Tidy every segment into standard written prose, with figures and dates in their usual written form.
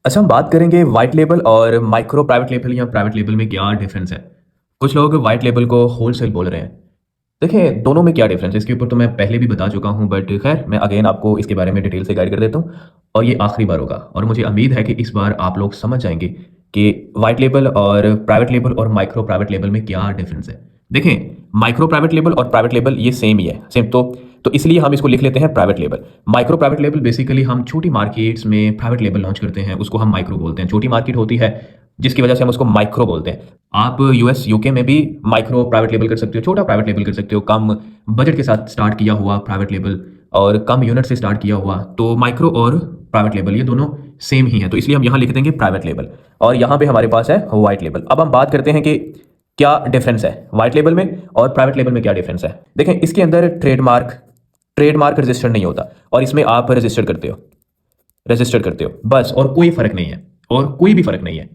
अच्छा, हम बात करेंगे व्हाइट लेबल और माइक्रो प्राइवेट लेबल या प्राइवेट लेबल में क्या डिफरेंस है। कुछ लोग व्हाइट लेबल को होलसेल बोल रहे हैं। देखिए, दोनों में क्या डिफरेंस है इसके ऊपर तो मैं पहले भी बता चुका हूँ, बट खैर मैं अगेन आपको इसके बारे में डिटेल से गाइड कर देता हूँ। और ये आखिरी बार होगा और मुझे उम्मीद है कि इस बार आप लोग समझ जाएंगे कि व्हाइट लेबल और प्राइवेट लेबल और माइक्रो प्राइवेट लेबल में क्या डिफरेंस है। देखें, माइक्रो प्राइवेट लेबल और प्राइवेट लेबल ये सेम ही है, सेम तो इसलिए हम इसको लिख लेते हैं private label. Micro private label basically हम छोटी मार्केट्स में प्राइवेट लेबल लॉन्च करते हैं, उसको हम माइक्रो बोलते हैं। छोटी मार्केट होती है जिसकी वजह से हम उसको माइक्रो बोलते हैं। आप यूएस यूके में भी माइक्रो प्राइवेट लेबल कर सकते हो, छोटा प्राइवेट लेबल कर सकते हो, कम बजट के साथ स्टार्ट किया हुआ प्राइवेट लेबल और कम यूनिट से स्टार्ट किया हुआ। तो माइक्रो और प्राइवेट लेबल ये दोनों सेम ही है, तो इसलिए हम यहाँ लिख देंगे प्राइवेट लेबल। और यहाँ पे हमारे पास है व्हाइट लेबल। अब हम बात करते हैं कि क्या डिफरेंस है व्हाइट लेबल में और प्राइवेट लेबल में। क्या डिफरेंस है देखें, इसके अंदर ट्रेडमार्क रजिस्टर्ड नहीं होता और इसमें आप रजिस्टर करते हो बस, और कोई फर्क नहीं है, और कोई भी फर्क नहीं है,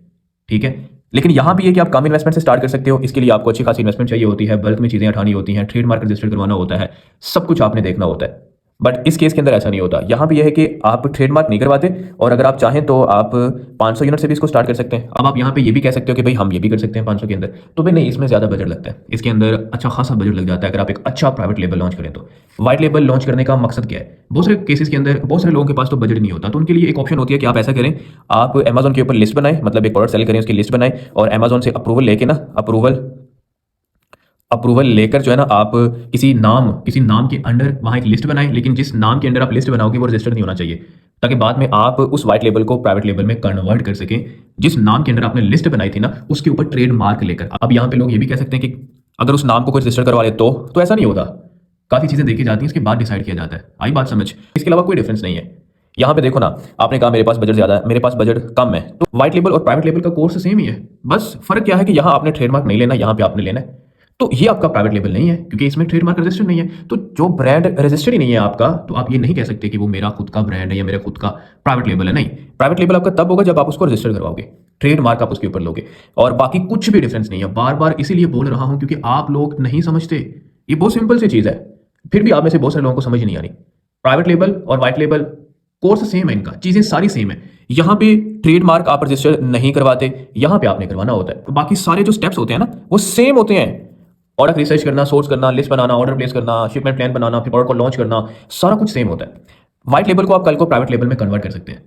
ठीक है। लेकिन यहां भी है कि आप कम इन्वेस्टमेंट से स्टार्ट कर सकते हो। इसके लिए आपको अच्छी खासी इन्वेस्टमेंट चाहिए होती है, बल्क में चीजें उठानी होती हैं, ट्रेडमार्क रजिस्टर करवाना होता है, सब कुछ आपने देखना होता है। बट इस केस के अंदर ऐसा नहीं होता। यहां भी यह है कि आप ट्रेडमार्क नहीं करवाते, और अगर आप चाहें तो आप 500 यूनिट से भी इसको स्टार्ट कर सकते हैं। अब आप यहाँ पे ये भी कह सकते हो कि भाई हम ये भी कर सकते हैं 500 के अंदर, तो भाई नहीं, इसमें ज़्यादा बजट लगता है, इसके अंदर अच्छा खासा बजट लग जाता है अगर आप एक अच्छा प्राइवेट लेबल लॉन्च करें तो। व्हाइट लेबल लॉन्च करने का मकसद क्या है? बहुत सारे केसेस के अंदर बहुत सारे लोगों के पास तो बजट नहीं होता, तो उनके लिए एक ऑप्शन होती है कि आप ऐसा करें, आप अमेजोन के ऊपर लिस्ट बनाएं, मतलब एक प्रोडक्ट सेल करें उसकी लिस्ट बनाएं, और अमेजोन से अप्रूवल लेके ना, अप्रूवल लेकर जो है ना, आप किसी नाम के अंडर वहाँ एक लिस्ट बनाएं। लेकिन जिस नाम के अंडर आप लिस्ट बनाओगे वो रजिस्टर्ड नहीं होना चाहिए, ताकि बाद में आप उस व्हाइट लेबल को प्राइवेट लेबल में कन्वर्ट कर सकें। जिस नाम के अंडर आपने लिस्ट बनाई थी ना, उसके ऊपर ट्रेड मार्क लेकर। अब यहाँ पे लोग ये भी कह सकते हैं कि अगर उस नाम को कोई रजिस्टर करवा ले तो ऐसा नहीं होता। काफ़ी चीज़ें देखी जाती हैं, उसके बाद डिसाइड किया जाता है। आई बात समझ? इसके अलावा कोई डिफरेंस नहीं है। यहाँ पे देखो ना, आपने कहा मेरे पास बजट ज़्यादा है, मेरे पास बजट कम है, तो व्हाइट लेबल और प्राइवेट लेबल का कोर्स सेम ही है। बस फर्क क्या है कि यहाँ आपने ट्रेडमार्क नहीं लेना, यहाँ पे आपने लेना है। तो ये आपका प्राइवेट लेबल नहीं है क्योंकि इसमें ट्रेडमार्क रजिस्टर नहीं है। तो जो ब्रांड रजिस्टर ही नहीं है आपका, तो आप ये नहीं कह सकते कि वो मेरा खुद का ब्रांड है या मेरा खुद का प्राइवेट लेबल है। नहीं, प्राइवेट लेबल आपका तब होगा जब आप उसको रजिस्टर करवाओगे, ट्रेडमार्क आप उसके ऊपर लोगे, और बाकी कुछ भी डिफरेंस नहीं है। बार बार इसीलिए बोल रहा हूं क्योंकि आप लोग नहीं समझते। ये बहुत सिंपल सी चीज है, फिर भी आप में से बहुत सारे लोगों को समझ नहीं आ रही। प्राइवेट लेबल और व्हाइट लेबल कोर्स सेम है, इनका चीजें सारी सेम है। यहाँ पे ट्रेडमार्क आप रजिस्टर नहीं करवाते, यहाँ पे आपने करवाना होता है। तो बाकी सारे जो स्टेप्स होते हैं ना, वो सेम होते हैं। प्रोडक्ट रिसर्च करना, सोर्स करना, लिस्ट बनाना, ऑर्डर प्लेस करना, शिपमेंट प्लान बनाना, फिर प्रोडक्ट को लॉन्च करना, सारा कुछ सेम होता है। व्हाइट लेबल को आप कल को प्राइवेट लेबल में कन्वर्ट कर सकते हैं।